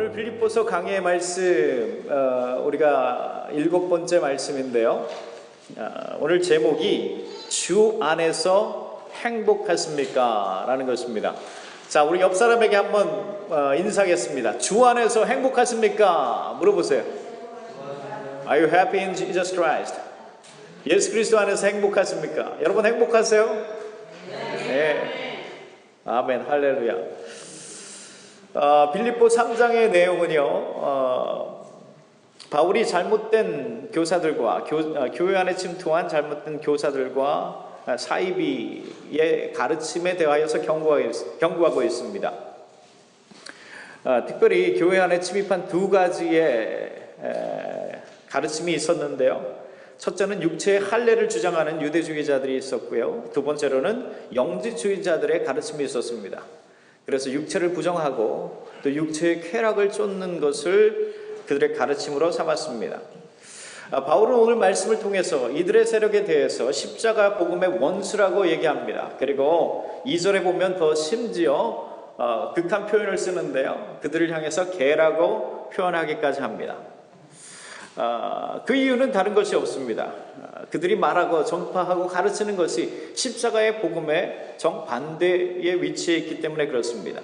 오늘 빌립보서 강해의 말씀 우리가 7번째 말씀인데요. 오늘 제목이 주 안에서 행복하십니까? 라는 것입니다. 자, 우리 옆 사람에게 한번 인사하겠습니다. 주 안에서 행복하십니까? 물어보세요. Are you happy in Jesus Christ? 예수 그리스도 안에서 행복하십니까? 여러분 행복하세요? 네. 아멘, 할렐루야. 빌립보 3장의 내용은요, 바울이 잘못된 교사들과 교회 안에 침투한 잘못된 교사들과 사이비의 가르침에 대하여서 경고하고 있습니다. 특별히 교회 안에 침입한 두 가지의 가르침이 있었는데요. 첫째는 육체의 할례를 주장하는 유대주의자들이 있었고요. 두 번째로는 영지주의자들의 가르침이 있었습니다. 그래서 육체를 부정하고 또 육체의 쾌락을 쫓는 것을 그들의 가르침으로 삼았습니다. 바울은 오늘 말씀을 통해서 이들의 세력에 대해서 십자가 복음의 원수라고 얘기합니다. 그리고 2절에 보면 더 심지어 극한 표현을 쓰는데요. 그들을 향해서 개라고 표현하기까지 합니다. 그 이유는 다른 것이 없습니다. 그들이 말하고 전파하고 가르치는 것이 십자가의 복음의 정반대의 위치에 있기 때문에 그렇습니다.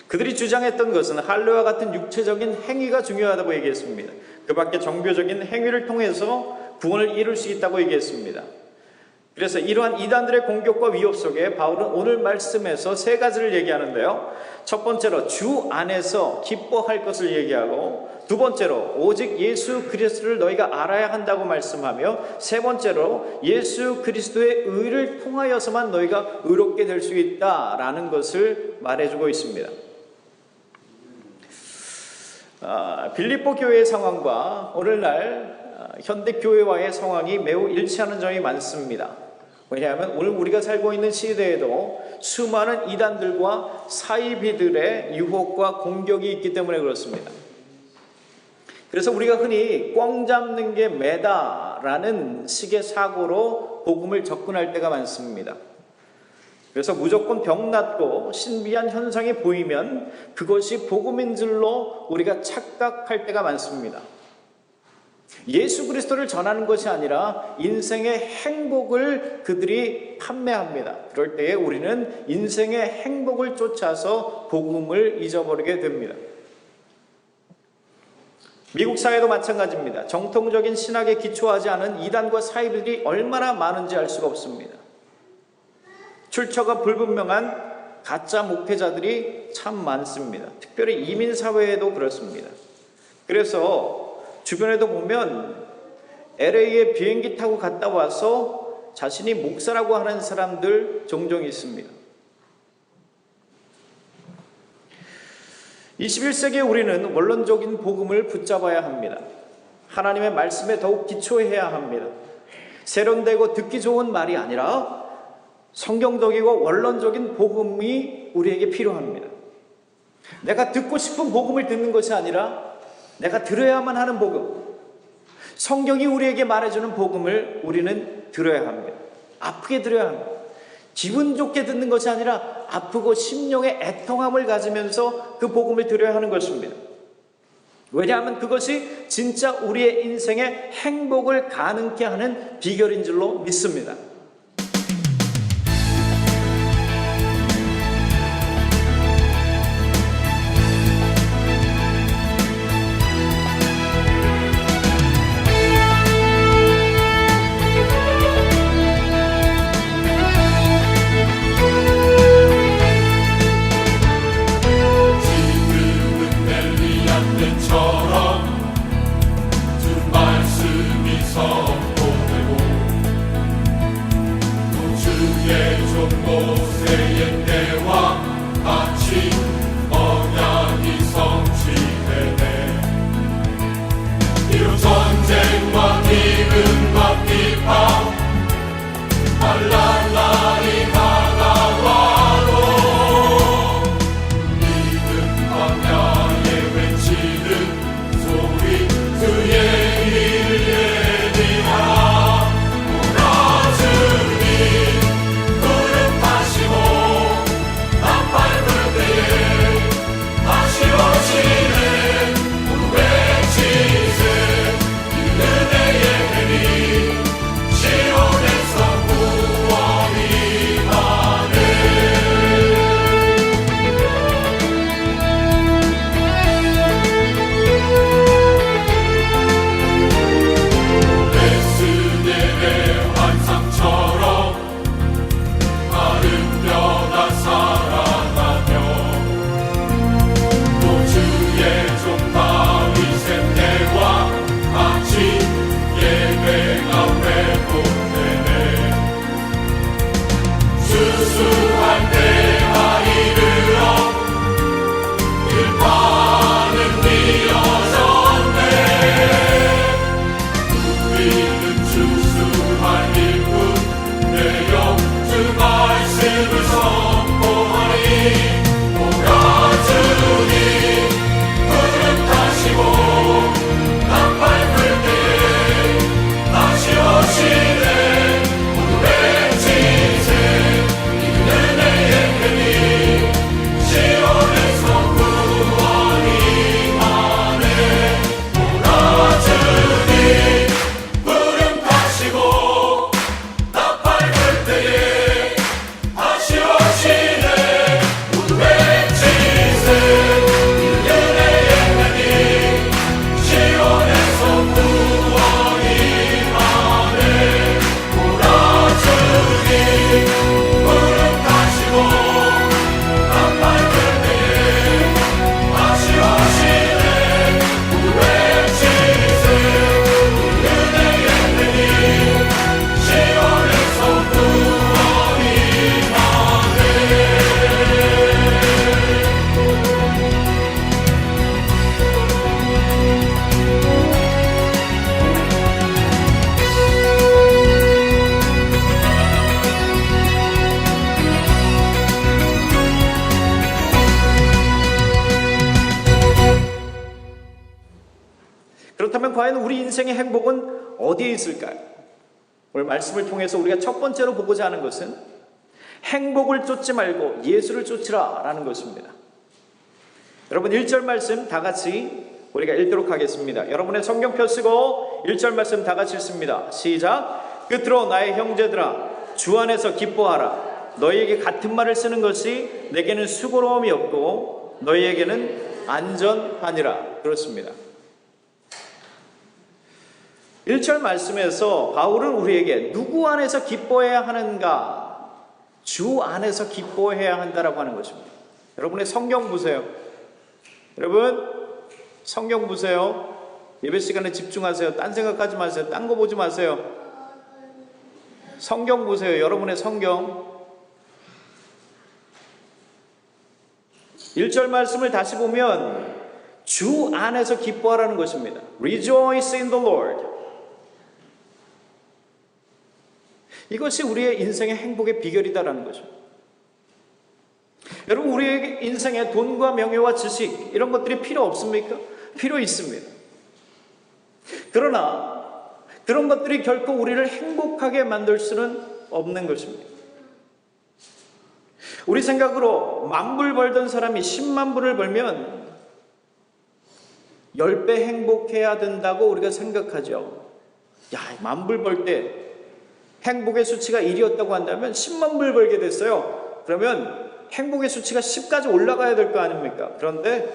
그들이 주장했던 것은 할례와 같은 육체적인 행위가 중요하다고 얘기했습니다. 그 밖에 정교적인 행위를 통해서 구원을 이룰 수 있다고 얘기했습니다. 그래서 이러한 이단들의 공격과 위협 속에 바울은 오늘 말씀에서 세 가지를 얘기하는데요. 첫 번째로 주 안에서 기뻐할 것을 얘기하고, 두 번째로 오직 예수 그리스도를 너희가 알아야 한다고 말씀하며, 세 번째로 예수 그리스도의 의를 통하여서만 너희가 의롭게 될 수 있다라는 것을 말해주고 있습니다. 빌립보 교회의 상황과 오늘날 현대 교회와의 상황이 매우 일치하는 점이 많습니다. 왜냐하면 오늘 우리가 살고 있는 시대에도 수많은 이단들과 사이비들의 유혹과 공격이 있기 때문에 그렇습니다. 그래서 우리가 흔히 꽝 잡는 게 매다라는 식의 사고로 복음을 접근할 때가 많습니다. 그래서 무조건 병났고 신비한 현상이 보이면 그것이 복음인 줄로 우리가 착각할 때가 많습니다. 예수 그리스도를 전하는 것이 아니라 인생의 행복을 그들이 판매합니다. 그럴 때에 우리는 인생의 행복을 쫓아서 복음을 잊어버리게 됩니다. 미국 사회도 마찬가지입니다. 정통적인 신학에 기초하지 않은 이단과 사이비들이 얼마나 많은지 알 수가 없습니다. 출처가 불분명한 가짜 목회자들이 참 많습니다. 특별히 이민 사회에도 그렇습니다. 그래서 주변에도 보면 LA에 비행기 타고 갔다 와서 자신이 목사라고 하는 사람들 종종 있습니다. 21세기에 우리는 원론적인 복음을 붙잡아야 합니다. 하나님의 말씀에 더욱 기초해야 합니다. 세련되고 듣기 좋은 말이 아니라 성경적이고 원론적인 복음이 우리에게 필요합니다. 내가 듣고 싶은 복음을 듣는 것이 아니라 내가 들어야만 하는 복음, 성경이 우리에게 말해주는 복음을 우리는 들어야 합니다. 아프게 들어야 합니다. 기분 좋게 듣는 것이 아니라 아프고 심령의 애통함을 가지면서 그 복음을 들어야 하는 것입니다. 왜냐하면 그것이 진짜 우리의 인생의 행복을 가능케 하는 비결인 줄로 믿습니다. 그렇다면 과연 우리 인생의 행복은 어디에 있을까요? 오늘 말씀을 통해서 우리가 첫 번째로 보고자 하는 것은 행복을 쫓지 말고 예수를 쫓으라 라는 것입니다. 여러분 1절 말씀 다 같이 우리가 읽도록 하겠습니다. 여러분의 성경 펴쓰고 1절 말씀 다 같이 읽습니다. 시작. 끝으로 나의 형제들아 주 안에서 기뻐하라. 너희에게 같은 말을 쓰는 것이 내게는 수고로움이 없고 너희에게는 안전하니라. 그렇습니다. 1절 말씀에서 바울은 우리에게 누구 안에서 기뻐해야 하는가? 주 안에서 기뻐해야 한다라고 하는 것입니다. 여러분의 성경 보세요. 여러분 성경 보세요. 예배 시간에 집중하세요. 딴 생각하지 마세요. 딴 거 보지 마세요. 성경 보세요. 여러분의 성경 1절 말씀을 다시 보면 주 안에서 기뻐하라는 것입니다. Rejoice in the Lord. 이것이 우리의 인생의 행복의 비결이다라는 거죠. 여러분 우리의 인생에 돈과 명예와 지식 이런 것들이 필요 없습니까? 필요 있습니다. 그러나 그런 것들이 결코 우리를 행복하게 만들 수는 없는 것입니다. 우리 생각으로 10,000불 벌던 사람이 10만 불을 벌면 10배 행복해야 된다고 우리가 생각하죠. 야, 10,000불 벌 때 행복의 수치가 1이었다고 한다면 10만 불 벌게 됐어요. 그러면 행복의 수치가 10까지 올라가야 될 거 아닙니까? 그런데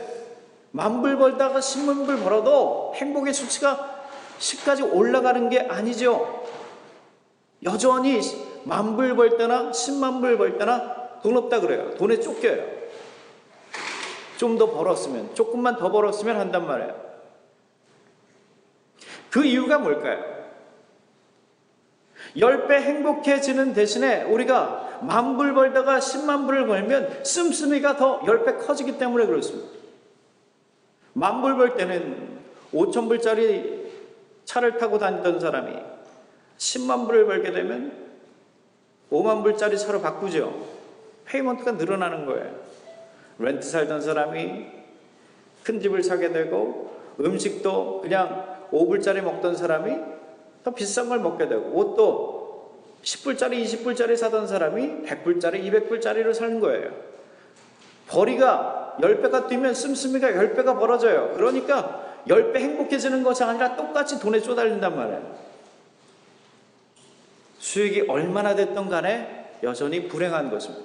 10,000불 벌다가 10만 불 벌어도 행복의 수치가 10까지 올라가는 게 아니죠. 여전히 10,000불 벌 때나 10만 불 벌 때나 돈 없다 그래요. 돈에 쫓겨요. 좀 더 벌었으면, 조금만 더 벌었으면 한단 말이에요. 그 이유가 뭘까요? 10배 행복해지는 대신에 우리가 10,000불 벌다가 10만 불을 벌면 씀씀이가 더 10배 커지기 때문에 그렇습니다. 10,000불 벌 때는 5,000불짜리 차를 타고 다니던 사람이 10만 불을 벌게 되면 5만 불짜리 차로 바꾸죠. 페이먼트가 늘어나는 거예요. 렌트 살던 사람이 큰 집을 사게 되고 음식도 그냥 5불짜리 먹던 사람이 더 비싼 걸 먹게 되고 옷도 10불짜리 20불짜리 사던 사람이 100불짜리 200불짜리로 사는 거예요. 벌이가 10배가 뛰면 씀씀이가 10배가 벌어져요. 그러니까 10배 행복해지는 것이 아니라 똑같이 돈에 쪼달린단 말이에요. 수익이 얼마나 됐던 간에 여전히 불행한 것입니다.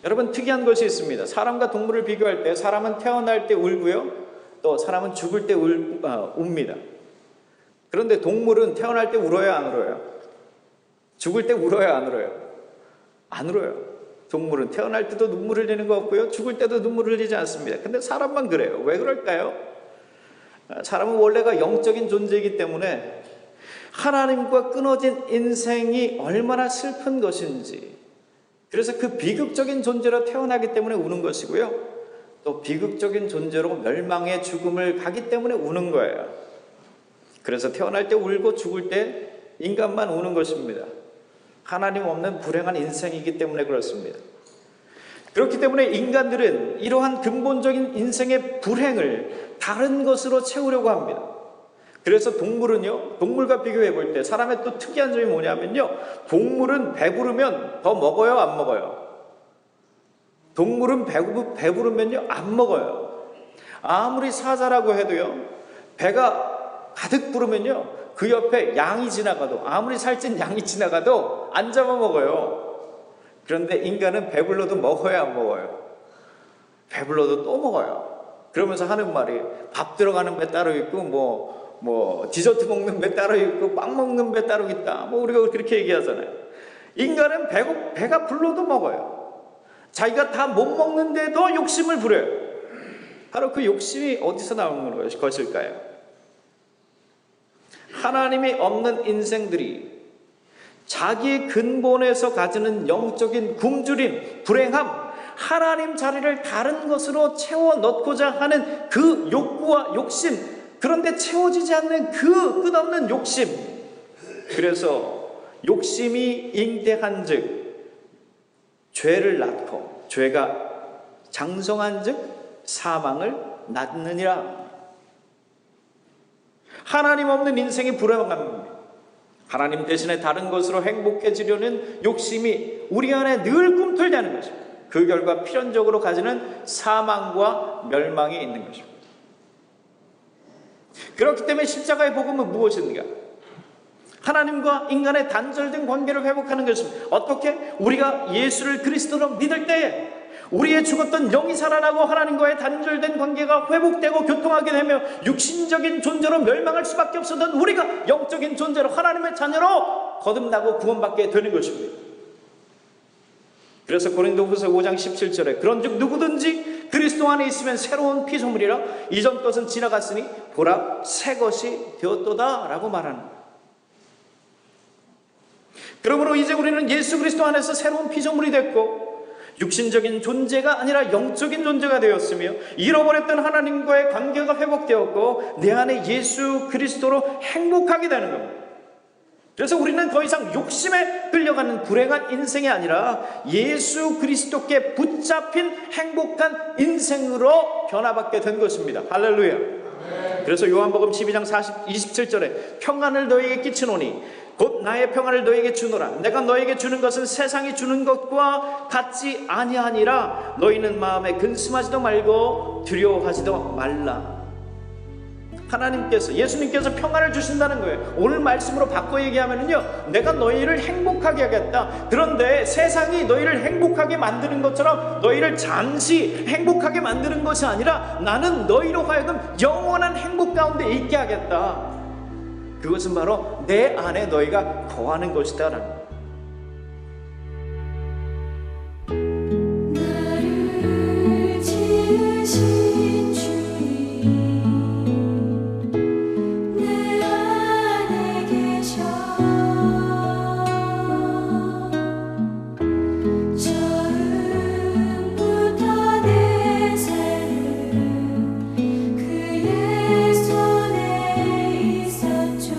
여러분 특이한 것이 있습니다. 사람과 동물을 비교할 때 사람은 태어날 때 울고요. 또 사람은 죽을 때 웁니다. 그런데 동물은 태어날 때 울어요, 안 울어요? 죽을 때 울어요, 안 울어요? 안 울어요. 동물은 태어날 때도 눈물 흘리는 거 없고요. 죽을 때도 눈물 흘리지 않습니다. 근데 사람만 그래요. 왜 그럴까요? 사람은 원래가 영적인 존재이기 때문에 하나님과 끊어진 인생이 얼마나 슬픈 것인지, 그래서 그 비극적인 존재로 태어나기 때문에 우는 것이고요. 또 비극적인 존재로 멸망의 죽음을 가기 때문에 우는 거예요. 그래서 태어날 때 울고 죽을 때 인간만 우는 것입니다. 하나님 없는 불행한 인생이기 때문에 그렇습니다. 그렇기 때문에 인간들은 이러한 근본적인 인생의 불행을 다른 것으로 채우려고 합니다. 그래서 동물은요, 동물과 비교해 볼 때 사람의 또 특이한 점이 뭐냐면요, 동물은 배부르면 더 먹어요, 안 먹어요? 동물은 배부르면요 안 먹어요. 아무리 사자라고 해도요, 배가 가득 부르면요 그 옆에 양이 지나가도, 아무리 살찐 양이 지나가도 안 잡아먹어요. 그런데 인간은 배불러도 먹어야 안 먹어요? 배불러도 또 먹어요. 그러면서 하는 말이 밥 들어가는 배 따로 있고 뭐 디저트 먹는 배 따로 있고 빵 먹는 배 따로 있다. 우리가 그렇게 얘기하잖아요. 인간은 배가 불러도 먹어요. 자기가 다 못 먹는데도 욕심을 부려요. 바로 그 욕심이 어디서 나오는 것일까요? 하나님이 없는 인생들이 자기의 근본에서 가지는 영적인 굶주림, 불행함, 하나님 자리를 다른 것으로 채워 넣고자 하는 그 욕구와 욕심, 그런데 채워지지 않는 그 끝없는 욕심, 그래서 욕심이 잉태한 즉 죄를 낳고, 죄가 장성한 즉 사망을 낳느니라. 하나님 없는 인생이 불행합니다. 하나님 대신에 다른 것으로 행복해지려는 욕심이 우리 안에 늘 꿈틀대는 것입니다. 그 결과 필연적으로 가지는 사망과 멸망이 있는 것입니다. 그렇기 때문에 십자가의 복음은 무엇인가? 하나님과 인간의 단절된 관계를 회복하는 것입니다. 어떻게? 우리가 예수를 그리스도로 믿을 때에 우리의 죽었던 영이 살아나고 하나님과의 단절된 관계가 회복되고 교통하게 되며 육신적인 존재로 멸망할 수밖에 없었던 우리가 영적인 존재로 하나님의 자녀로 거듭나고 구원받게 되는 것입니다. 그래서 고린도후서 5장 17절에 그런즉 누구든지 그리스도 안에 있으면 새로운 피조물이라 이전 것은 지나갔으니 보라 새 것이 되었도다 라고 말하는 거예요. 그러므로 이제 우리는 예수 그리스도 안에서 새로운 피조물이 됐고 육신적인 존재가 아니라 영적인 존재가 되었으며 잃어버렸던 하나님과의 관계가 회복되었고 내 안에 예수 그리스도로 행복하게 되는 겁니다. 그래서 우리는 더 이상 욕심에 끌려가는 불행한 인생이 아니라 예수 그리스도께 붙잡힌 행복한 인생으로 변화받게 된 것입니다. 할렐루야. 그래서 요한복음 12장 27절에 평안을 너희에게 끼치노니 곧 나의 평안을 너희에게 주노라. 내가 너희에게 주는 것은 세상이 주는 것과 같지 아니하니라. 너희는 마음에 근심하지도 말고 두려워하지도 말라. 하나님께서 예수님께서 평안을 주신다는 거예요. 오늘 말씀으로 바꿔 얘기하면요, 내가 너희를 행복하게 하겠다. 그런데 세상이 너희를 행복하게 만드는 것처럼 너희를 잠시 행복하게 만드는 것이 아니라 나는 너희로 하여금 영원한 행복 가운데 있게 하겠다. 그것은 바로 내 안에 너희가 거하는 것이다 라는 거예요. 나를 지으신 주님 내 안에 계셔 처음부터 내 삶은 그의 손에 있었죠.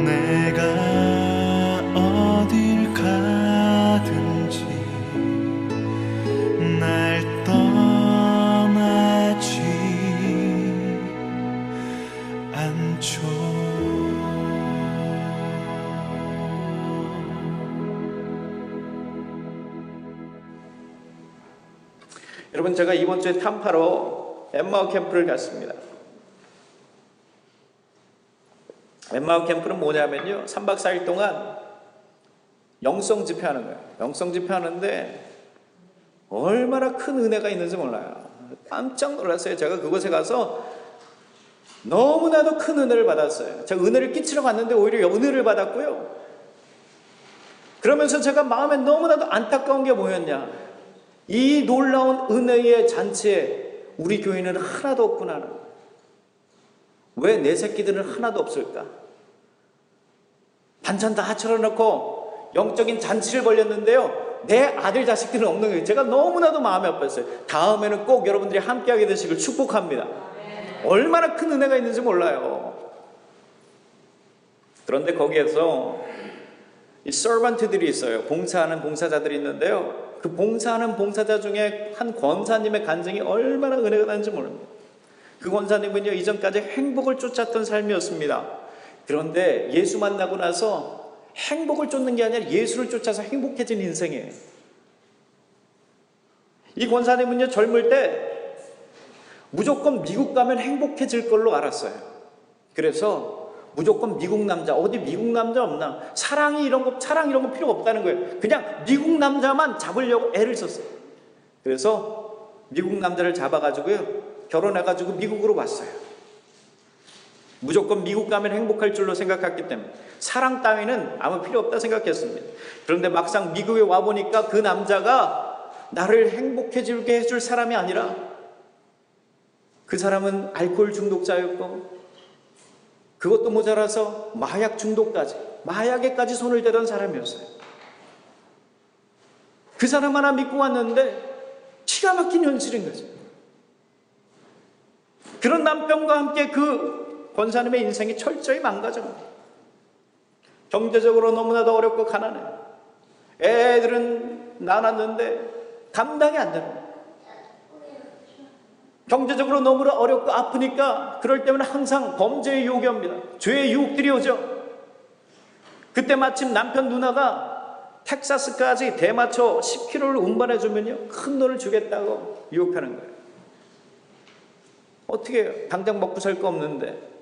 내가 어딜 가든지 날 떠나지 않죠. 여러분, 제가 이번 주에 탐파로 엠마오 캠프를 갔습니다. 엠마오 캠프는 뭐냐면요, 3박 4일 동안 영성 집회하는 거예요. 영성 집회하는데 얼마나 큰 은혜가 있는지 몰라요. 깜짝 놀랐어요. 제가 그곳에 가서 너무나도 큰 은혜를 받았어요. 제가 은혜를 끼치러 갔는데 오히려 은혜를 받았고요. 그러면서 제가 마음에 너무나도 안타까운 게 뭐였냐, 이 놀라운 은혜의 잔치에 우리 교인은 하나도 없구나. 왜 내 새끼들은 하나도 없을까? 반찬 다 차려놓고 영적인 잔치를 벌였는데요, 내 아들 자식들은 없는 거예요. 제가 너무나도 마음이 아팠어요. 다음에는 꼭 여러분들이 함께하게 되시길 축복합니다. 얼마나 큰 은혜가 있는지 몰라요. 그런데 거기에서 이 서번트들이 있어요. 봉사하는 봉사자들이 있는데요, 그 봉사하는 봉사자 중에 한 권사님의 간증이 얼마나 은혜가 나는지 모릅니다. 그 권사님은요, 이전까지 행복을 쫓았던 삶이었습니다. 그런데 예수 만나고 나서 행복을 쫓는 게 아니라 예수를 쫓아서 행복해진 인생이에요. 이 권사님은요, 젊을 때 무조건 미국 가면 행복해질 걸로 알았어요. 그래서 무조건 미국 남자, 어디 미국 남자 없나? 사랑 이런 거 필요 없다는 거예요. 그냥 미국 남자만 잡으려고 애를 썼어요. 그래서 미국 남자를 잡아가지고요, 결혼해가지고 미국으로 왔어요. 무조건 미국 가면 행복할 줄로 생각했기 때문에 사랑 따위는 아무 필요 없다 생각했습니다. 그런데 막상 미국에 와보니까 그 남자가 나를 행복해지게 해줄 사람이 아니라 그 사람은 알코올 중독자였고, 그것도 모자라서 마약 중독까지, 마약에까지 손을 대던 사람이었어요. 그 사람 하나 믿고 왔는데 기가 막힌 현실인 거죠. 그런 남편과 함께 그 권사님의 인생이 철저히 망가져갑니다. 경제적으로 너무나도 어렵고 가난해요. 애들은 낳았는데 감당이 안 됩니다. 경제적으로 너무나 어렵고 아프니까 그럴 때면 항상 범죄의 유혹이 옵니다. 죄의 유혹들이 오죠. 그때 마침 남편 누나가 텍사스까지 대마초 10kg를 운반해 주면요, 큰 돈을 주겠다고 유혹하는 거예요. 어떻게 해요? 당장 먹고 살 거 없는데.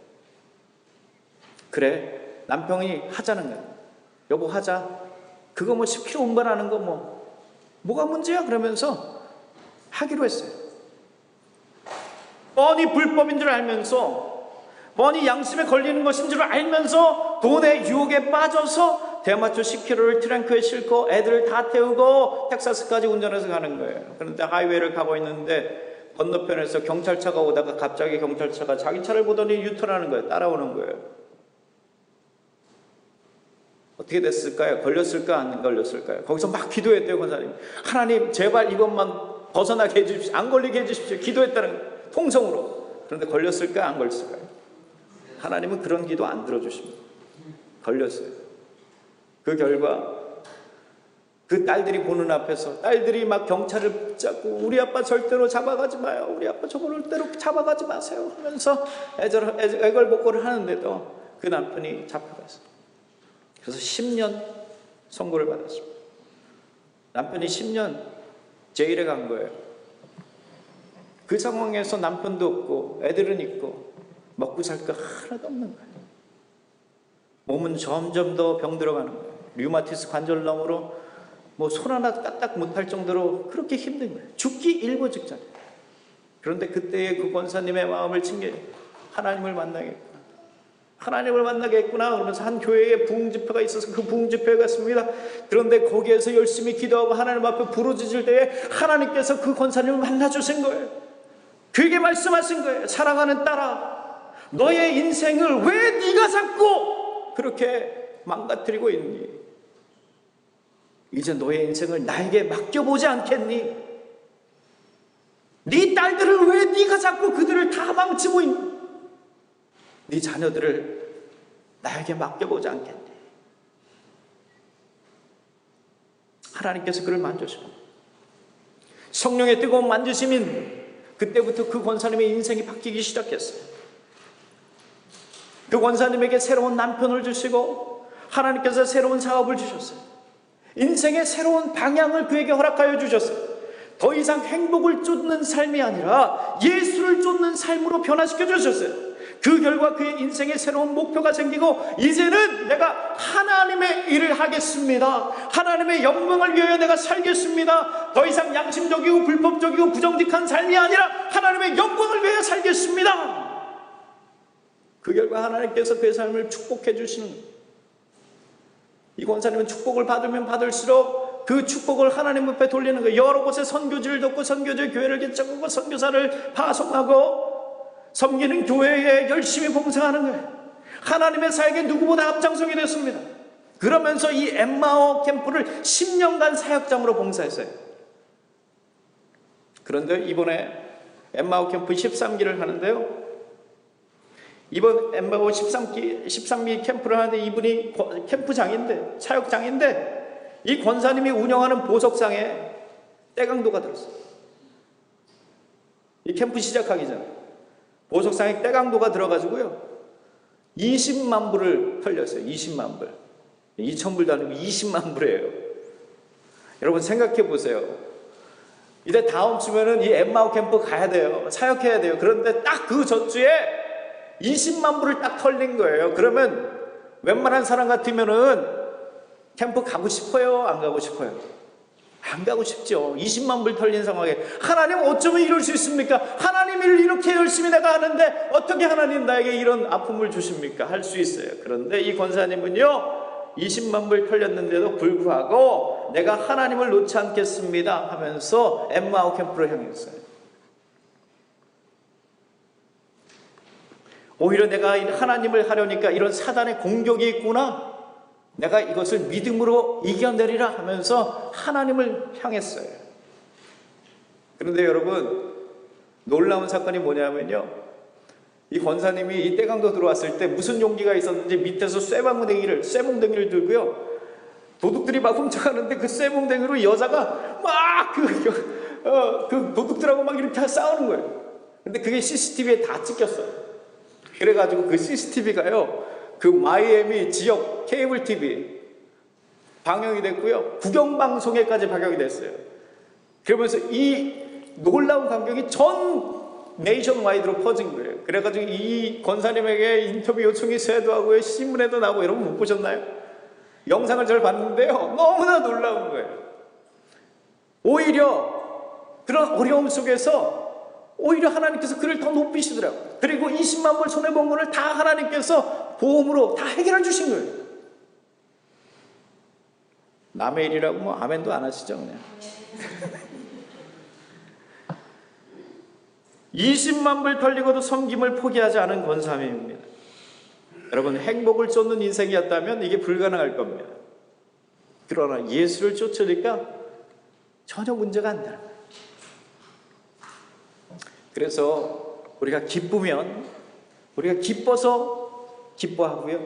그래, 남편이 하자는 거예요. 여보 하자. 그거 뭐 10kg 운반하는 거 뭐가 문제야? 그러면서 하기로 했어요. 뻔히 불법인 줄 알면서, 뻔히 양심에 걸리는 것인 줄 알면서 돈의 유혹에 빠져서 대마초 10kg를 트렁크에 싣고 애들을 다 태우고 텍사스까지 운전해서 가는 거예요. 그런데 하이웨이를 가고 있는데 건너편에서 경찰차가 오다가 갑자기 경찰차가 자기 차를 보더니 유턴하는 거예요. 따라오는 거예요. 어떻게 됐을까요? 걸렸을까 안 걸렸을까요? 거기서 막 기도했대요, 권사님. 하나님 제발 이것만 벗어나게 해주십시오. 안 걸리게 해주십시오. 기도했다는 거예요. 통성으로. 그런데 걸렸을까 안 걸렸을까요? 하나님은 그런 기도 안 들어주십니다. 걸렸어요. 그 결과 그 딸들이 보는 앞에서 딸들이 막 경찰을 붙잡고 우리 아빠 절대로 잡아가지 마요. 우리 아빠 절대로 잡아가지 마세요 하면서 애걸복걸을 하는데도 그 남편이 잡혀갔어요. 그래서 10년 선고를 받았습니다. 남편이 10년 제일에 간 거예요. 그 상황에서 남편도 없고 애들은 있고 먹고 살 거 하나도 없는 거예요. 몸은 점점 더 병들어가는 거예요. 류마티스 관절염으로 손 하나 까딱 못할 정도로 그렇게 힘든 거예요. 죽기 일보 직전. 그런데 그때의 그 권사님의 마음을 챙겨 하나님을 만나겠구나. 하나님을 만나겠구나 그러면서 한 교회에 부흥집회가 있어서 그 부흥집회에 갔습니다. 그런데 거기에서 열심히 기도하고 하나님 앞에 부르짖을 때에 하나님께서 그 권사님을 만나주신 거예요. 그에게 말씀하신 거예요. 사랑하는 딸아, 너의 인생을 왜 네가 자꾸 그렇게 망가뜨리고 있니? 이제 너의 인생을 나에게 맡겨보지 않겠니? 네 딸들을 왜 네가 자꾸 그들을 다 망치고 있니? 네 자녀들을 나에게 맡겨보지 않겠니? 하나님께서 그를 만져주고 성령의 뜨거운 만지심인 그때부터 그 권사님의 인생이 바뀌기 시작했어요. 그 권사님에게 새로운 남편을 주시고 하나님께서 새로운 사업을 주셨어요. 인생의 새로운 방향을 그에게 허락하여 주셨어요. 더 이상 행복을 쫓는 삶이 아니라 예수를 쫓는 삶으로 변화시켜 주셨어요. 그 결과 그의 인생에 새로운 목표가 생기고 이제는 내가 하나님의 일을 하겠습니다. 하나님의 영광을 위하여 내가 살겠습니다. 더 이상 양심적이고 불법적이고 부정직한 삶이 아니라 하나님의 영광을 위하여 살겠습니다. 그 결과 하나님께서 그의 삶을 축복해 주시는 거예요. 이 권사님은 축복을 받으면 받을수록 그 축복을 하나님 앞에 돌리는 거예요. 여러 곳에 선교지를 돕고 선교지 교회를 개척하고 선교사를 파송하고 섬기는 교회에 열심히 봉사하는 거예요. 하나님의 사역에 누구보다 앞장서게 됐습니다. 그러면서 이 엠마오 캠프를 10년간 사역장으로 봉사했어요. 그런데 이번에 엠마오 캠프 13기를 하는데요. 이번 엠마오 13기 캠프를 하는데 이분이 캠프장인데, 사역장인데 이 권사님이 운영하는 보석상에 떼강도가 들었어요. 이 캠프 시작하기 전에 보석상에 떼강도가 들어가지고요 20만 불을 털렸어요. 20만 불. 2,000불도 아니고 20만 불이에요. 여러분 생각해 보세요. 이제 다음 주면은 이 엠마오 캠프 가야 돼요. 사역해야 돼요. 그런데 딱 그 전주에 20만 불을 딱 털린 거예요. 그러면 웬만한 사람 같으면은 캠프 가고 싶어요? 안 가고 싶어요? 안 가고 싶죠. 20만 불 털린 상황에 하나님 어쩌면 이럴 수 있습니까? 하나님 일을 이렇게 열심히 내가 하는데 어떻게 하나님 나에게 이런 아픔을 주십니까? 할 수 있어요. 그런데 이 권사님은요 20만 불 털렸는데도 불구하고 내가 하나님을 놓지 않겠습니다 하면서 엠마오 캠프를 향했어요. 오히려 내가 하나님을 하려니까 이런 사단의 공격이 있구나, 내가 이것을 믿음으로 이겨내리라 하면서 하나님을 향했어요. 그런데 여러분 놀라운 사건이 뭐냐면요, 이 권사님이 이 떼강도 들어왔을 때 무슨 용기가 있었는지 밑에서 쇠몽댕이를 들고요 도둑들이 막 훔쳐가는데 그 쇠몽댕이로 여자가 막 그 도둑들하고 막 이렇게 싸우는 거예요. 근데 그게 CCTV에 다 찍혔어요. 그래가지고 그 CCTV가요 그 마이애미 지역 케이블 TV 방영이 됐고요 국영방송에까지 방영이 됐어요. 그러면서 이 놀라운 광경이 전 네이션 와이드로 퍼진 거예요. 그래가지고 이 권사님에게 인터뷰 요청이 쇄도 하고요 신문에도 나오고. 여러분 못 보셨나요? 영상을 잘 봤는데요 너무나 놀라운 거예요. 오히려 그런 어려움 속에서 오히려 하나님께서 그를 더 높이시더라고요. 그리고 20만 불 손해본 거를 다 하나님께서 보험으로 다 해결해 주신 거예요. 남의 일이라고 뭐 아멘도 안 하시죠 그냥. 20만 불 털리고도 섬김을 포기하지 않은 권사님입니다. 여러분 행복을 쫓는 인생이었다면 이게 불가능할 겁니다. 그러나 예수를 쫓으니까 전혀 문제가 안 나요. 그래서 우리가 기쁘면 우리가 기뻐서 기뻐하고요,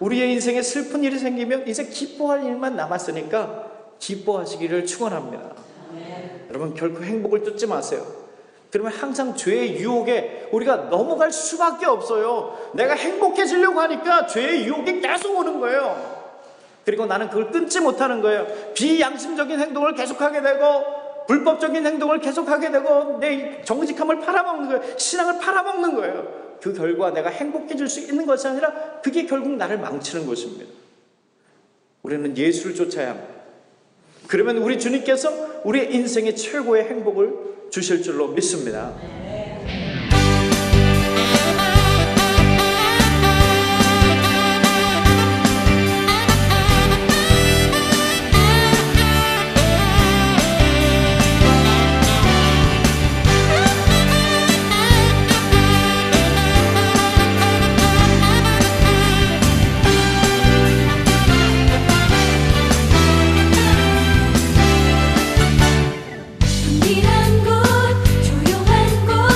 우리의 인생에 슬픈 일이 생기면 이제 기뻐할 일만 남았으니까 기뻐하시기를 축원합니다. 여러분 결코 행복을 쫓지 마세요. 그러면 항상 죄의 유혹에 우리가 넘어갈 수밖에 없어요. 내가 행복해지려고 하니까 죄의 유혹이 계속 오는 거예요. 그리고 나는 그걸 끊지 못하는 거예요. 비양심적인 행동을 계속하게 되고 불법적인 행동을 계속하게 되고 내 정직함을 팔아먹는 거예요. 신앙을 팔아먹는 거예요. 그 결과 내가 행복해질 수 있는 것이 아니라 그게 결국 나를 망치는 것입니다. 우리는 예수를 쫓아야 합니다. 그러면 우리 주님께서 우리의 인생의 최고의 행복을 주실 줄로 믿습니다. 은밀한 곳 조용한 곳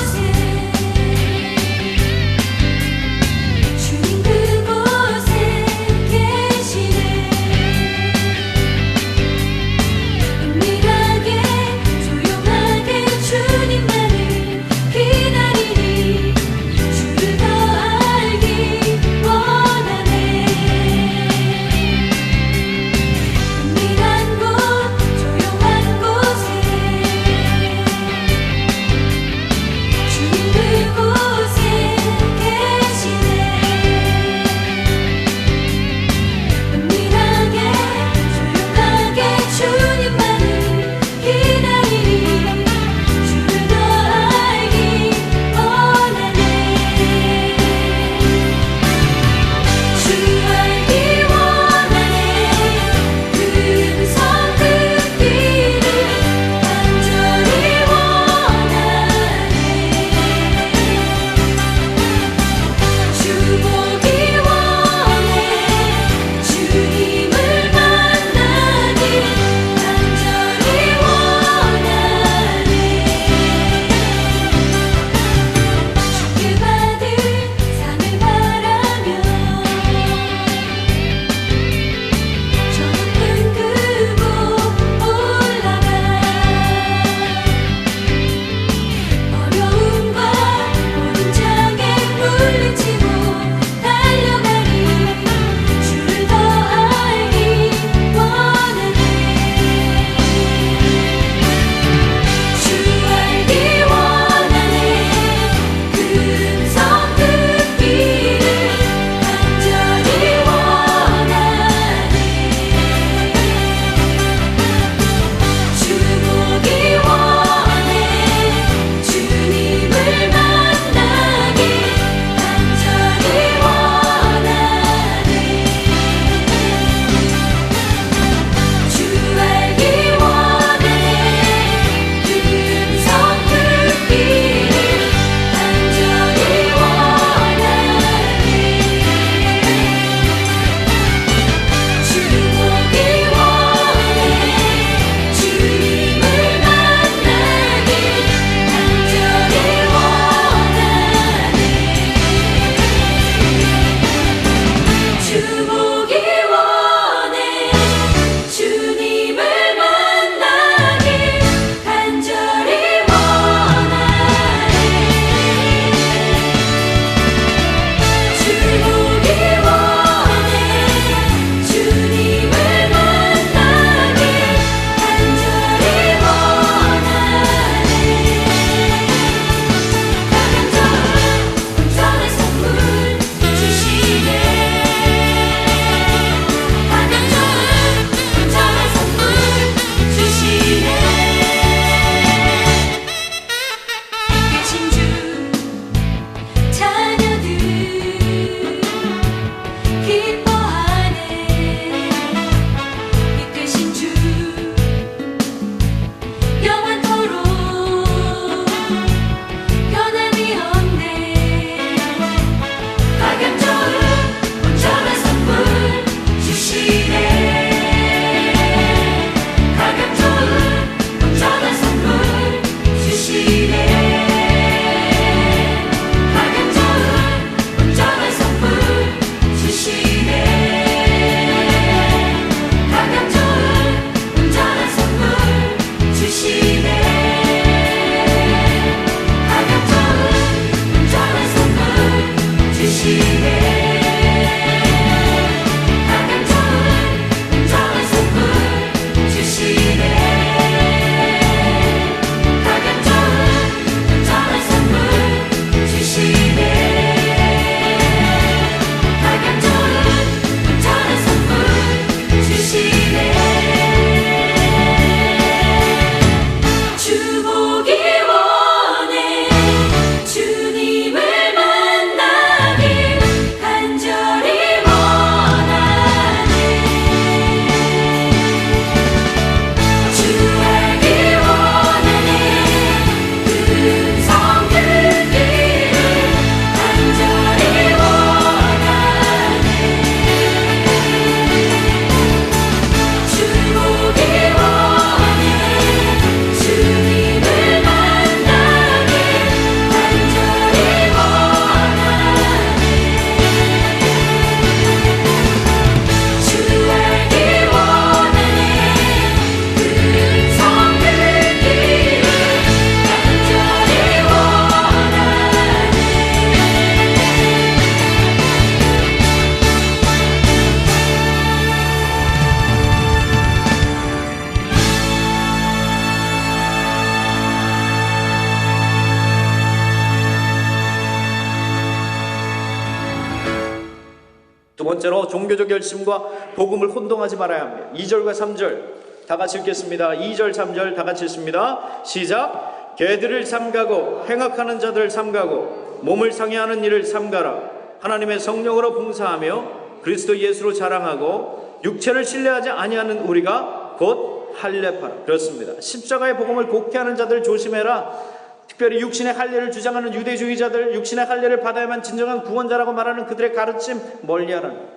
두 번째로 종교적 열심과 복음을 혼동하지 말아야 합니다. 2절과 3절 다 같이 읽겠습니다. 2절 3절 다 같이 읽습니다. 시작. 개들을 삼가고 행악하는 자들을 삼가고 몸을 상해하는 일을 삼가라. 하나님의 성령으로 봉사하며 그리스도 예수로 자랑하고 육체를 신뢰하지 아니하는 우리가 곧 할례파라. 그렇습니다. 십자가의 복음을 곡해하는 자들 조심해라. 특별히 육신의 할례를 주장하는 유대주의자들, 육신의 할례를 받아야만 진정한 구원자라고 말하는 그들의 가르침 멀리하라는 거예요.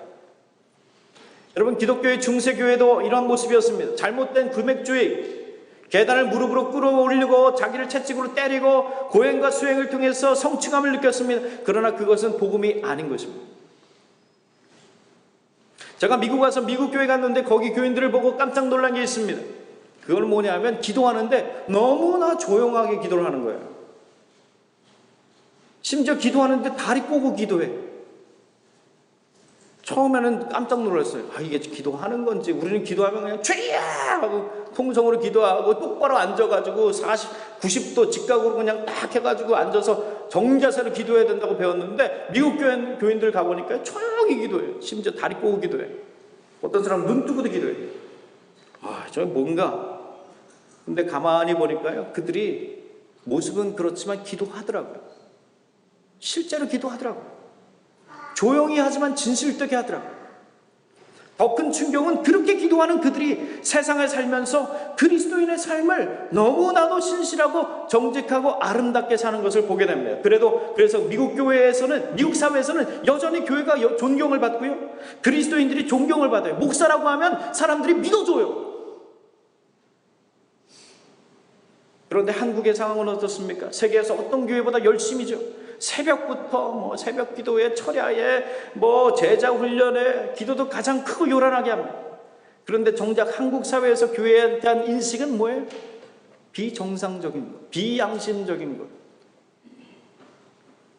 여러분, 기독교의 중세교회도 이런 모습이었습니다. 잘못된 금액주의, 계단을 무릎으로 끌어올리고 자기를 채찍으로 때리고 고행과 수행을 통해서 성취감을 느꼈습니다. 그러나 그것은 복음이 아닌 것입니다. 제가 미국 와서 미국 교회 갔는데 거기 교인들을 보고 깜짝 놀란 게 있습니다. 그건 뭐냐면 기도하는데 너무나 조용하게 기도를 하는 거예요. 심지어 기도하는데 다리 꼬고 기도해. 처음에는 깜짝 놀랐어요. 이게 기도하는 건지. 우리는 기도하면 그냥 주야 하고 통성으로 기도하고 똑바로 앉아가지고 90도 직각으로 그냥 딱 해가지고 앉아서 정자세로 기도해야 된다고 배웠는데 미국 교인들 가보니까 조용히 기도해요. 심지어 다리 꼬고 기도해. 어떤 사람은 눈 뜨고도 기도해. 저게 뭔가. 근데 가만히 보니까요, 그들이 모습은 그렇지만 기도하더라고요. 실제로 기도하더라고요. 조용히 하지만 진실되게 하더라고요. 더 큰 충격은 그렇게 기도하는 그들이 세상을 살면서 그리스도인의 삶을 너무나도 신실하고 정직하고 아름답게 사는 것을 보게 됩니다. 그래서 미국 교회에서는, 미국 사회에서는 여전히 교회가 존경을 받고요, 그리스도인들이 존경을 받아요. 목사라고 하면 사람들이 믿어줘요. 그런데 한국의 상황은 어떻습니까? 세계에서 어떤 교회보다 열심히죠. 새벽부터 새벽 기도에, 철야에, 제자 훈련에, 기도도 가장 크고 요란하게 합니다. 그런데 정작 한국 사회에서 교회에 대한 인식은 뭐예요? 비정상적인 것, 비양심적인 것.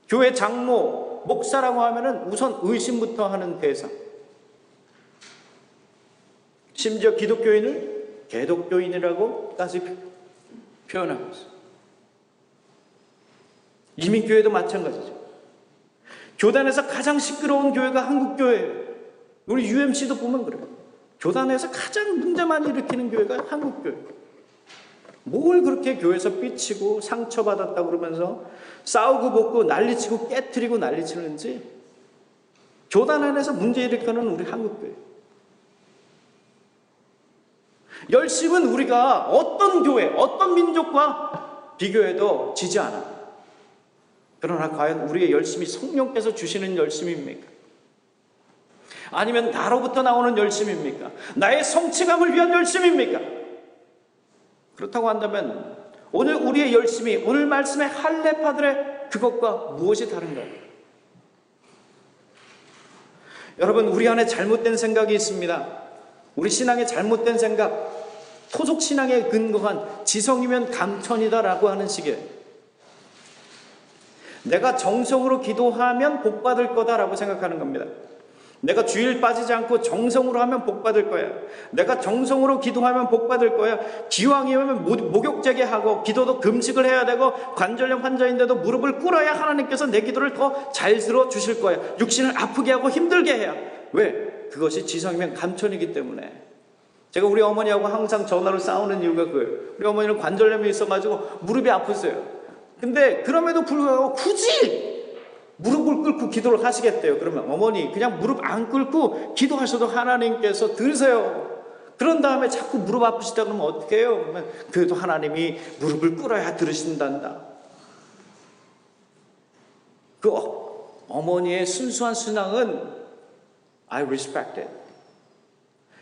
교회 장로, 목사라고 하면은 우선 의심부터 하는 대상. 심지어 기독교인을 개독교인이라고까지 표현하고 있어요. 이민교회도 마찬가지죠. 교단에서 가장 시끄러운 교회가 한국교회예요. 우리 UMC도 보면 그래요. 교단에서 가장 문제만 일으키는 교회가 한국교회예요. 뭘 그렇게 교회에서 삐치고 상처받았다고 그러면서 싸우고 벗고 난리치고 깨트리고 난리치는지. 교단 안에서 문제 일으키는 우리 한국교회. 열심은 우리가 어떤 교회, 어떤 민족과 비교해도 지지 않아. 그러나 과연 우리의 열심이 성령께서 주시는 열심입니까? 아니면 나로부터 나오는 열심입니까? 나의 성취감을 위한 열심입니까? 그렇다고 한다면 오늘 우리의 열심이 오늘 말씀의 할례파들의 그것과 무엇이 다른가요? 여러분, 우리 안에 잘못된 생각이 있습니다. 우리 신앙에 잘못된 생각, 토속 신앙에 근거한 지성이면 감천이다라고 하는 식이에요. 내가 정성으로 기도하면 복 받을 거다라고 생각하는 겁니다. 내가 주일 빠지지 않고 정성으로 하면 복 받을 거야. 내가 정성으로 기도하면 복 받을 거야. 기왕이면 목욕제게 하고 기도도 금식을 해야 되고 관절염 환자인데도 무릎을 꿇어야 하나님께서 내 기도를 더 잘 들어주실 거야. 육신을 아프게 하고 힘들게 해야. 왜? 그것이 지성이면 감천이기 때문에. 제가 우리 어머니하고 항상 전화로 싸우는 이유가 그거예요. 우리 어머니는 관절염이 있어가지고 무릎이 아프세요. 근데 그럼에도 불구하고 굳이 무릎을 꿇고 기도를 하시겠대요. 그러면 어머니 그냥 무릎 안 꿇고 기도하셔도 하나님께서 들으세요. 그런 다음에 자꾸 무릎 아프시다 그러면 어떻게 해요? 그러면 그래도 하나님이 무릎을 꿇어야 들으신단다. 그 어머니의 순수한 신앙은 I respect it.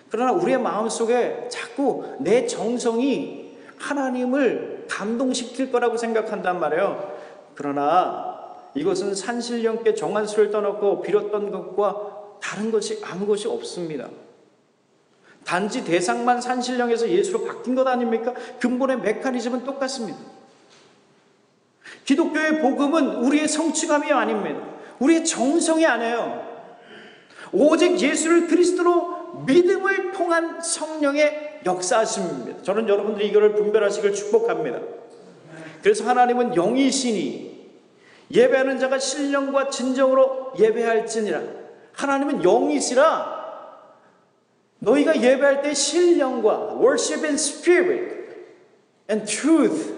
그러나 우리의 마음속에 자꾸 내 정성이 하나님을 감동시킬 거라고 생각한단 말이에요. 그러나 이것은 산신령께 정한수를 떠놓고 빌었던 것과 다른 것이 아무것이 없습니다. 단지 대상만 산신령에서 예수로 바뀐 것 아닙니까? 근본의 메커니즘은 똑같습니다. 기독교의 복음은 우리의 성취감이 아닙니다. 우리의 정성이 아니에요. 오직 예수를 그리스도로 믿음을 통한 성령의 역사하심입니다. 저는 여러분들이 이거를 분별하시길 축복합니다. 그래서 하나님은 영이시니 예배하는 자가 신령과 진정으로 예배할지니라. 하나님은 영이시라 너희가 예배할 때 신령과 worship in spirit and truth,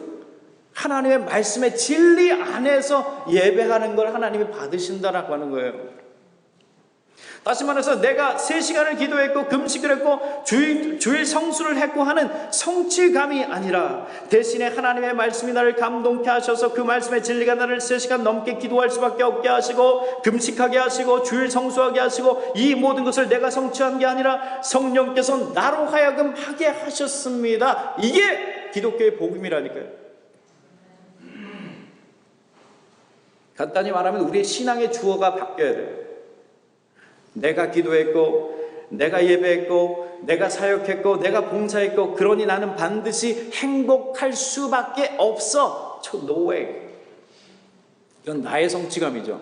하나님의 말씀의 진리 안에서 예배하는 걸 하나님이 받으신다라고 하는 거예요. 다시 말해서 내가 3시간을 기도했고 금식을 했고 주일 성수를 했고 하는 성취감이 아니라 대신에 하나님의 말씀이 나를 감동케 하셔서 그 말씀의 진리가 나를 3시간 넘게 기도할 수밖에 없게 하시고 금식하게 하시고 주일 성수하게 하시고 이 모든 것을 내가 성취한 게 아니라 성령께서 나로 하여금 하게 하셨습니다. 이게 기독교의 복음이라니까요. 간단히 말하면 우리의 신앙의 주어가 바뀌어야 돼요. 내가 기도했고 내가 예배했고 내가 사역했고 내가 봉사했고 그러니 나는 반드시 행복할 수밖에 없어. No way. 이건 나의 성취감이죠.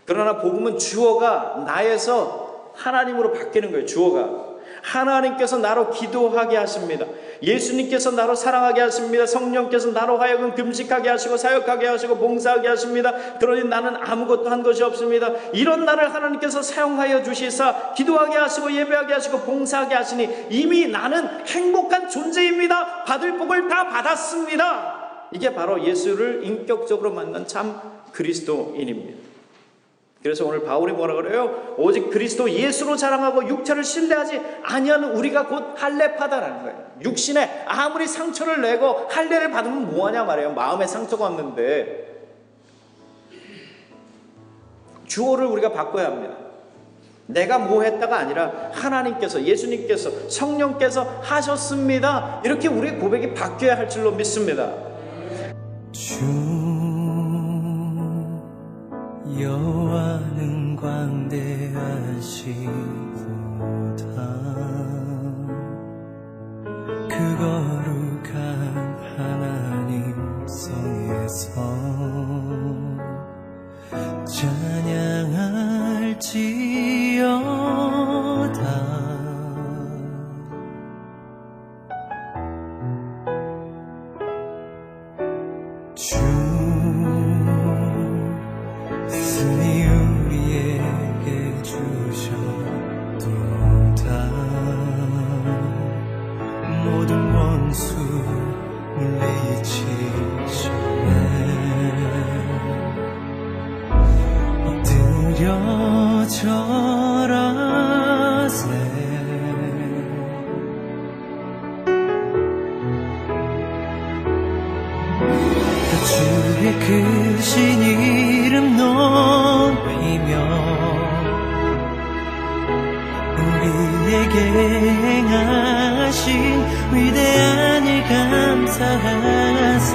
그러나 복음은 주어가 나에서 하나님으로 바뀌는 거예요. 주어가 하나님께서 나로 기도하게 하십니다. 예수님께서 나로 사랑하게 하십니다. 성령께서 나로 하여금 금식하게 하시고 사역하게 하시고 봉사하게 하십니다. 그러니 나는 아무것도 한 것이 없습니다. 이런 나를 하나님께서 사용하여 주시사 기도하게 하시고 예배하게 하시고 봉사하게 하시니 이미 나는 행복한 존재입니다. 받을 복을 다 받았습니다. 이게 바로 예수를 인격적으로 만난 참 그리스도인입니다. 그래서 오늘 바울이 뭐라 그래요? 오직 그리스도 예수로 자랑하고 육체를 신뢰하지 아니하는 우리가 곧 할례파다라는 거예요. 육신에 아무리 상처를 내고 할례를 받으면 뭐하냐 말이에요. 마음에 상처가 왔는데 주어를 우리가 바꿔야 합니다. 내가 뭐 했다가 아니라 하나님께서 예수님께서 성령께서 하셨습니다. 이렇게 우리의 고백이 바뀌어야 할 줄로 믿습니다. 주 여호와는 광대하시도다. 그 거룩한 하나님 성에서 찬양할지어다. 주 스니 우리에게 주셨도다. 모든 원수 물리치시네. 엎드려 절하세. 주의 크신 이름 높이며 우리에게 행하신 위대한 일 감사하세.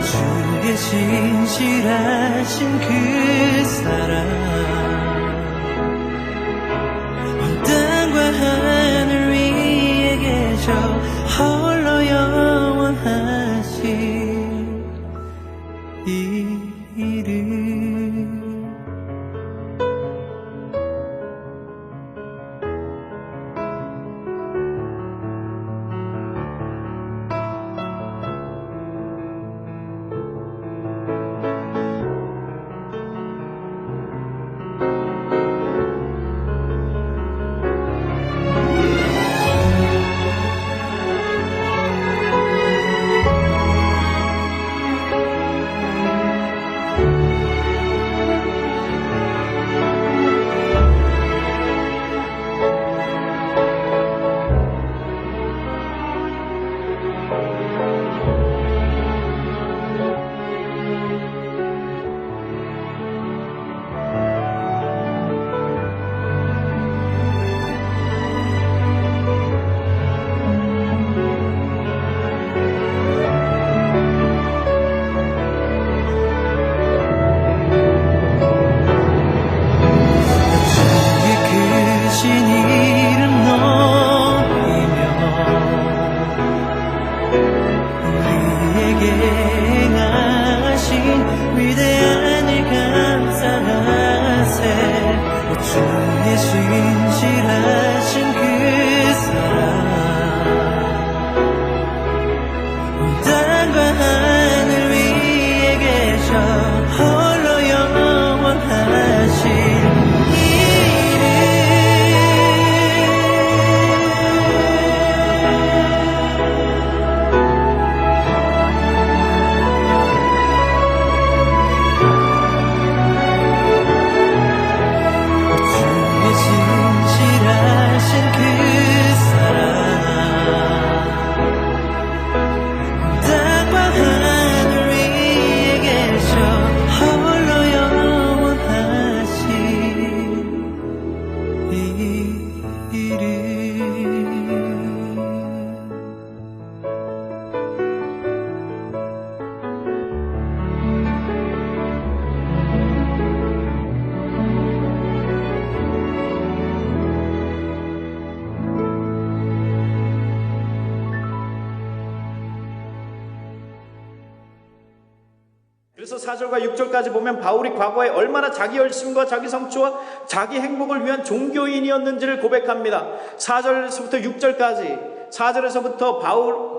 주의 신실하신 그 사랑 온 땅과 하늘 위에 계셔 홀로 영원하신 이 이름. 주의 신실하신 그 사랑 온 땅과 하늘 위에 계셔 홀로 영원한 4절과 6절까지 보면 바울이 과거에 얼마나 자기 열심과 자기 성취와 자기 행복을 위한 종교인이었는지를 고백합니다. 4절에서부터 6절까지, 4절에서부터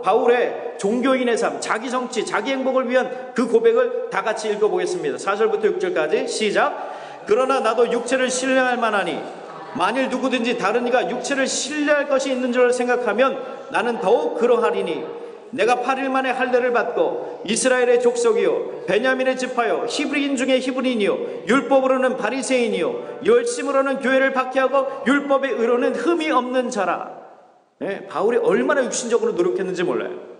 바울의 종교인의 삶, 자기 성취, 자기 행복을 위한 그 고백을 다 같이 읽어보겠습니다. 4절부터 6절까지 시작. 그러나 나도 육체를 신뢰할 만하니 만일 누구든지 다른 이가 육체를 신뢰할 것이 있는 줄 생각하면 나는 더욱 그러하리니 내가 8일 만에 할례를 받고 이스라엘의 족속이요 베냐민의 지파요 히브리인 중에 히브리인이요 율법으로는 바리새인이요 열심으로는 교회를 박해하고 율법의 의로는 흠이 없는 자라. 네, 바울이 얼마나 육신적으로 노력했는지 몰라요.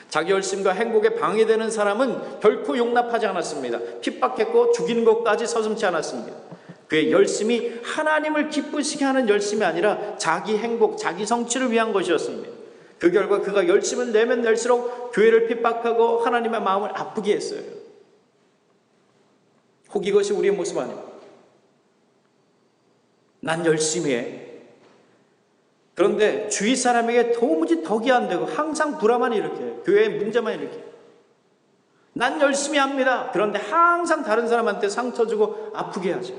자기 열심과 행복에 방해되는 사람은 결코 용납하지 않았습니다. 핍박했고 죽이는 것까지 서슴지 않았습니다. 그의 열심이 하나님을 기쁘시게 하는 열심이 아니라 자기 행복, 자기 성취를 위한 것이었습니다. 그 결과 그가 열심을 내면 낼수록 교회를 핍박하고 하나님의 마음을 아프게 했어요. 혹 이것이 우리의 모습 아닙니까? 난 열심히 해. 그런데 주위 사람에게 도무지 덕이 안 되고 항상 불화만 일으켜요. 교회에 문제만 일으켜요. 난 열심히 합니다. 그런데 항상 다른 사람한테 상처 주고 아프게 하죠.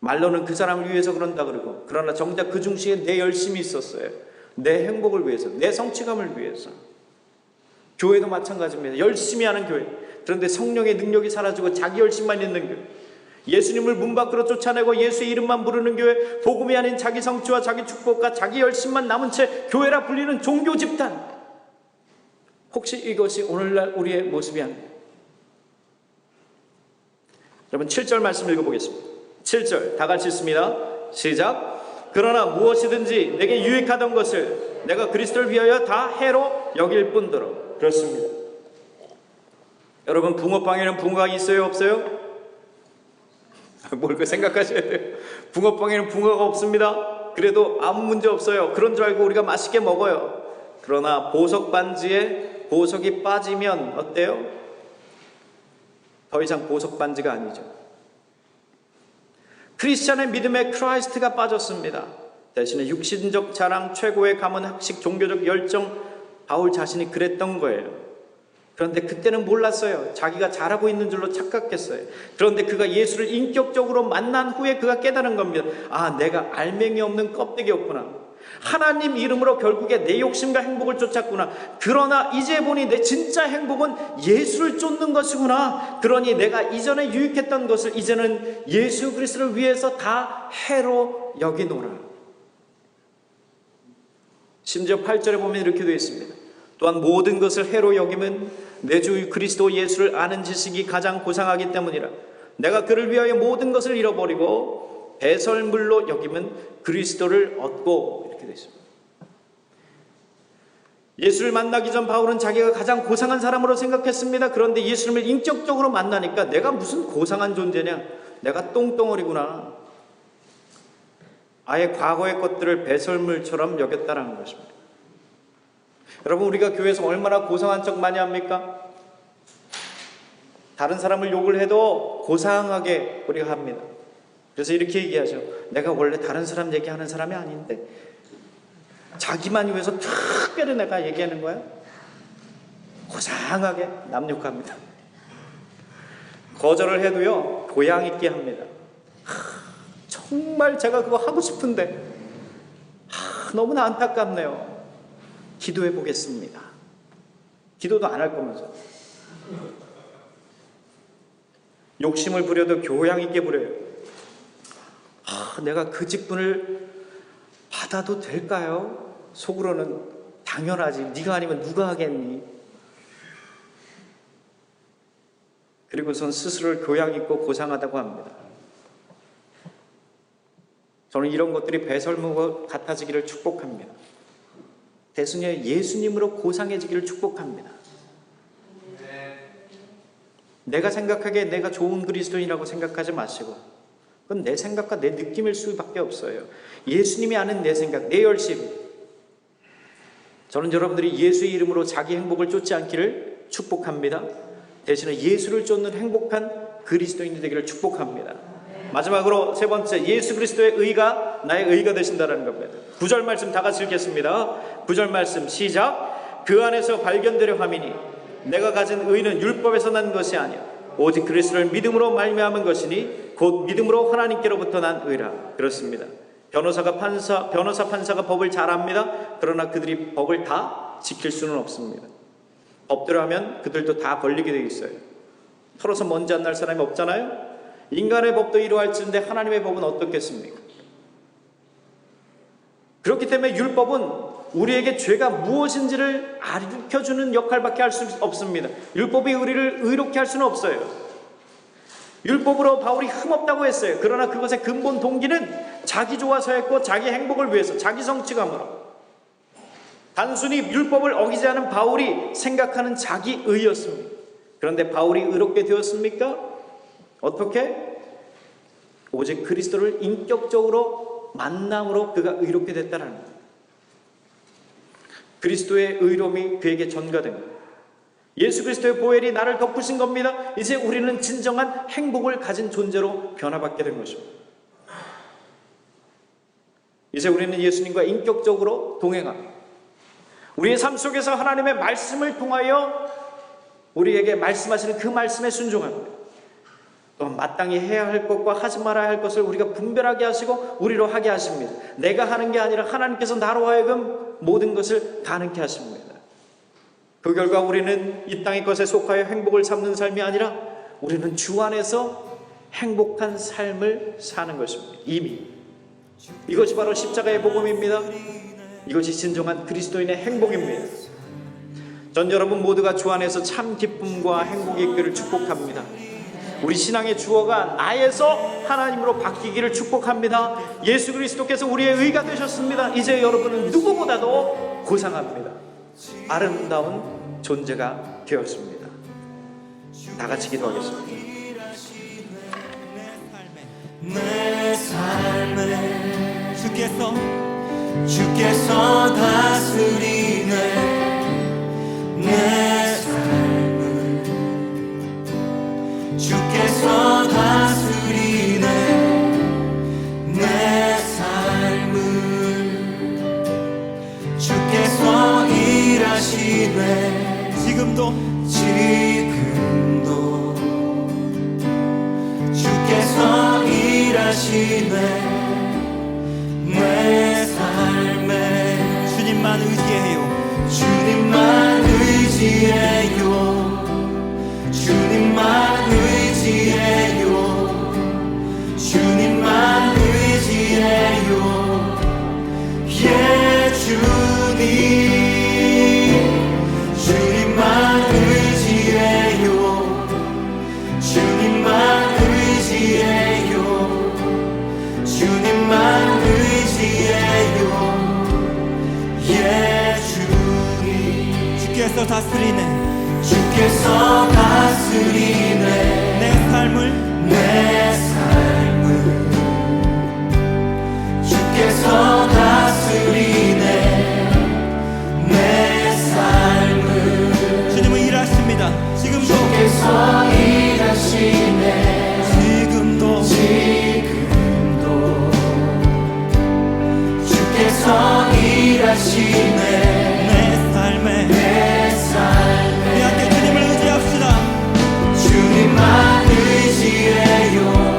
말로는 그 사람을 위해서 그런다 그러고, 그러나 정작 그 중심에 내 열심이 있었어요. 내 행복을 위해서, 내 성취감을 위해서. 교회도 마찬가지입니다. 열심히 하는 교회. 그런데 성령의 능력이 사라지고 자기 열심만 있는 교회. 예수님을 문 밖으로 쫓아내고 예수의 이름만 부르는 교회. 복음이 아닌 자기 성취와 자기 축복과 자기 열심만 남은 채 교회라 불리는 종교 집단. 혹시 이것이 오늘날 우리의 모습이 아닙니까? 여러분 7절 말씀 읽어보겠습니다. 7절 다 같이 읽습니다. 시작. 그러나 무엇이든지 내게 유익하던 것을 내가 그리스도를 위하여 다 해로 여길 뿐더러. 그렇습니다. 여러분 붕어빵에는 붕어가 있어요 없어요? 뭘 그 생각하셔야 돼요. 붕어빵에는 붕어가 없습니다. 그래도 아무 문제 없어요. 그런 줄 알고 우리가 맛있게 먹어요. 그러나 보석 반지에 보석이 빠지면 어때요? 더 이상 보석 반지가 아니죠. 크리스찬의 믿음에 크라이스트가 빠졌습니다. 대신에 육신적 자랑, 최고의 가문, 학식, 종교적 열정, 바울 자신이 그랬던 거예요. 그런데 그때는 몰랐어요. 자기가 잘하고 있는 줄로 착각했어요. 그런데 그가 예수를 인격적으로 만난 후에 그가 깨달은 겁니다. 아, 내가 알맹이 없는 껍데기였구나. 하나님 이름으로 결국에 내 욕심과 행복을 쫓았구나. 그러나 이제 보니 내 진짜 행복은 예수를 쫓는 것이구나. 그러니 내가 이전에 유익했던 것을 이제는 예수 그리스도를 위해서 다 해로 여기노라. 심지어 8절에 보면 이렇게 되어 있습니다. 또한 모든 것을 해로 여김은 내 주 그리스도 예수를 아는 지식이 가장 고상하기 때문이라. 내가 그를 위하여 모든 것을 잃어버리고 배설물로 여김은 그리스도를 얻고. 이렇게 되어 있습니다. 예수를 만나기 전 바울은 자기가 가장 고상한 사람으로 생각했습니다. 그런데 예수님을 인격적으로 만나니까 내가 무슨 고상한 존재냐, 내가 똥덩어리구나. 아예 과거의 것들을 배설물처럼 여겼다라는 것입니다. 여러분 우리가 교회에서 얼마나 고상한 척 많이 합니까? 다른 사람을 욕을 해도 고상하게 우리가 합니다. 그래서 이렇게 얘기하죠. 내가 원래 다른 사람 얘기하는 사람이 아닌데 자기만 위해서 특별히 내가 얘기하는 거야? 고상하게 남욕합니다. 거절을 해도요 교양 있게 합니다. 정말 제가 그거 하고 싶은데 너무나 안타깝네요. 기도해 보겠습니다. 기도도 안 할 거면서. 욕심을 부려도 교양 있게 부려요. 내가 그 직분을 받아도 될까요? 속으로는 당연하지. 네가 아니면 누가 하겠니? 그리고선 스스로를 교양 있고 고상하다고 합니다. 저는 이런 것들이 배설물과 같아지기를 축복합니다. 대신에 예수님으로 고상해지기를 축복합니다. 내가 생각하기에 내가 좋은 그리스도인이라고 생각하지 마시고 그건 내 생각과 내 느낌일 수밖에 없어요. 예수님이 아는 내 생각, 내 열심. 저는 여러분들이 예수의 이름으로 자기 행복을 쫓지 않기를 축복합니다. 대신에 예수를 쫓는 행복한 그리스도인이 되기를 축복합니다. 마지막으로 세 번째, 예수 그리스도의 의가 나의 의가 되신다는 겁니다. 9절 말씀 다 같이 읽겠습니다. 9절 말씀 시작. 그 안에서 발견되려 함이니 내가 가진 의는 율법에서 난 것이 아니야 오직 그리스도를 믿음으로 말미암은 것이니 곧 믿음으로 하나님께로부터 난 의라. 그렇습니다. 변호사 판사가 법을 잘 압니다. 그러나 그들이 법을 다 지킬 수는 없습니다. 법대로 하면 그들도 다 걸리게 되어 있어요. 털어서 먼지 안 날 사람이 없잖아요. 인간의 법도 이러할지인데 하나님의 법은 어떻겠습니까? 그렇기 때문에 율법은 우리에게 죄가 무엇인지를 가르쳐주는 역할밖에 할 수 없습니다. 율법이 우리를 의롭게 할 수는 없어요. 율법으로 바울이 흠없다고 했어요. 그러나 그것의 근본 동기는 자기 좋아서였고 자기 행복을 위해서 자기 성취감으로 단순히 율법을 어기지 않은 바울이 생각하는 자기 의였습니다. 그런데 바울이 의롭게 되었습니까? 어떻게? 오직 그리스도를 인격적으로 만남으로 그가 의롭게 됐다는 거예요. 그리스도의 의로움이 그에게 전가된 거예요. 예수 그리스도의 보혈이 나를 덮으신 겁니다. 이제 우리는 진정한 행복을 가진 존재로 변화받게 된 것입니다. 이제 우리는 예수님과 인격적으로 동행합니다. 우리의 삶 속에서 하나님의 말씀을 통하여 우리에게 말씀하시는 그 말씀에 순종합니다. 또 마땅히 해야 할 것과 하지 말아야 할 것을 우리가 분별하게 하시고 우리로 하게 하십니다. 내가 하는 게 아니라 하나님께서 나로 하여금 모든 것을 가능케 하십니다. 그 결과 우리는 이 땅의 것에 속하여 행복을 잡는 삶이 아니라 우리는 주 안에서 행복한 삶을 사는 것입니다. 이미 이것이 바로 십자가의 복음입니다. 이것이 진정한 그리스도인의 행복입니다. 전 여러분 모두가 주 안에서 참 기쁨과 행복이 있기를 축복합니다. 우리 신앙의 주어가 나에서 하나님으로 바뀌기를 축복합니다. 예수 그리스도께서 우리의 의가 되셨습니다. 이제 여러분은 누구보다도 고상합니다. 아름다운 존재가 되었습니다. 다 같이 기도하겠습니다. 내 삶을 주께서 다스리네. 내 삶을 주께서 다스리네. 내 삶을 주께서 일하시네. 지금도 주께서 일하시네. 내 삶에 주님만 의지해요. 주님만 의지해요. 주님만 의지해요. 주님만 의지해요. 예 주님 주님만 의지해요. 주님만 의지해요. 주님만 의지해요. 예 주님 주께서 다스리네. 주께서 다스리네. 내 삶을 주께서 다스리네. 내 삶을 주님은 일하십니다. 지금도 주께서 일하시네. 지금도 주께서 일하시네. 내 삶에 우리 함께 주님을 의지합시다. 주님만 의지해요.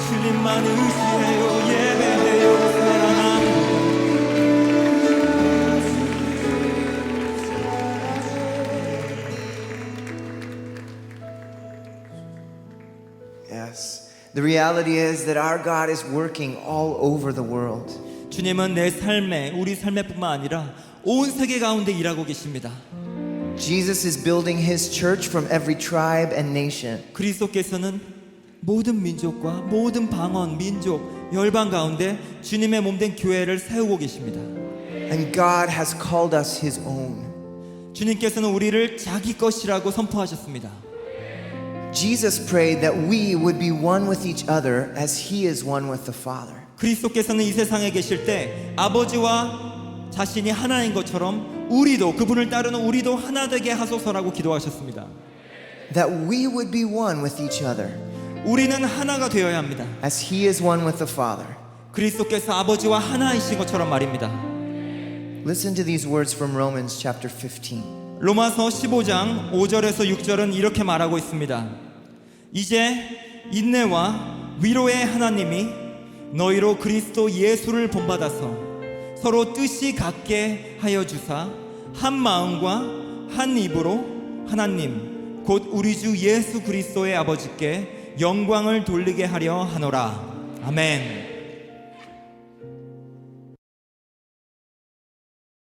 주님만 의지해요. 예배해요. 사랑합니다. Yes. The reality is that our God is working all over the world. 주님은 내 삶에, 우리 삶에뿐만 아니라 온 세계 가운데 일하고 계십니다. Jesus is building his church from every tribe and nation. 그리스도께서는 모든 민족과 모든 방언, 민족, 열방 가운데 주님의 몸된 교회를 세우고 계십니다. And God has called us his own. 주님께서는 우리를 자기 것이라고 선포하셨습니다. Jesus prayed that we would be one with each other as he is one with the Father. 그리스도께서는 이 세상에 계실 때 아버지와 자신이 하나인 것처럼 우리도, 그분을 따르는 우리도 하나 되게 하소서라고 기도하셨습니다. That we would be one with each other 우리는 하나가 되어야 합니다. as he is one with the Father. 그리스도께서 아버지와 하나이신 것처럼 말입니다. Listen to these words from Romans chapter 15. 로마서 15장 5절에서 6절은 이렇게 말하고 있습니다. 이제 인내와 위로의 하나님이 너희로 그리스도 예수를 본받아서 서로 뜻이 같게 하여 주사 한 마음과 한 입으로 하나님 곧 우리 주 예수 그리스도의 아버지께 영광을 돌리게 하려 하노라. 아멘.